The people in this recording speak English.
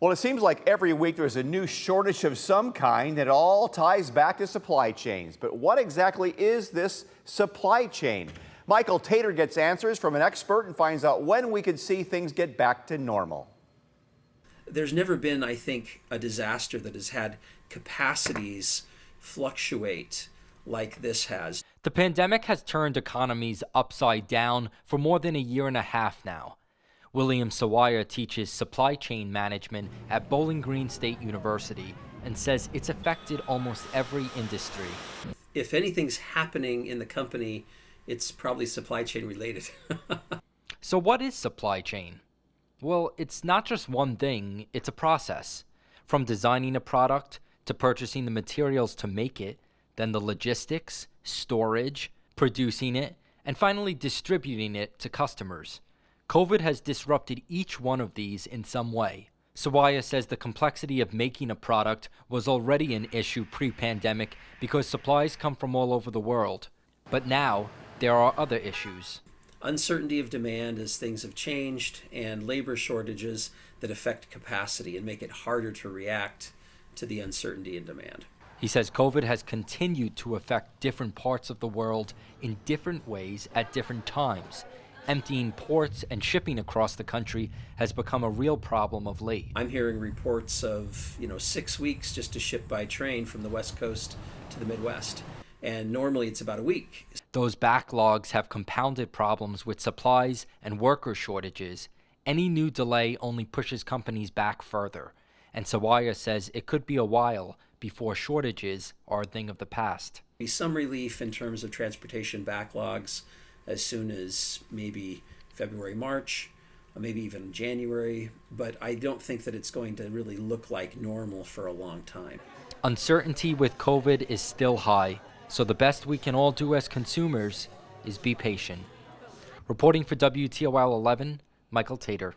Well, it seems like every week there's a new shortage of some kind that all ties back to supply chains. But what exactly is this supply chain? Michael Tater gets answers from an expert and finds out when we could see things get back to normal. There's never been, I think, a disaster that has had capacities fluctuate like this has. The pandemic has turned economies upside down for more than a year and a half now. William Sawaya teaches supply chain management at Bowling Green State University and says it's affected almost every industry. If anything's happening in the company, it's probably supply chain related. So what is supply chain? Well, it's not just one thing, it's a process. From designing a product to purchasing the materials to make it, then the logistics, storage, producing it, and finally distributing it to customers. COVID has disrupted each one of these in some way. Sawaya says the complexity of making a product was already an issue pre-pandemic because supplies come from all over the world. But now, there are other issues. Uncertainty of demand as things have changed, and labor shortages that affect capacity and make it harder to react to the uncertainty in demand. He says COVID has continued to affect different parts of the world in different ways at different times. Emptying ports and shipping across the country has become a real problem of late. I'm hearing reports of 6 weeks just to ship by train from the West Coast to the Midwest. And normally it's about a week. Those backlogs have compounded problems with supplies and worker shortages. Any new delay only pushes companies back further. And Sawaya says it could be a while before shortages are a thing of the past. Be some relief in terms of transportation backlogs as soon as maybe February, March, or maybe even January, but I don't think that it's going to really look like normal for a long time. Uncertainty with COVID is still high, so the best we can all do as consumers is be patient. Reporting for WTOL 11, Michael Tater.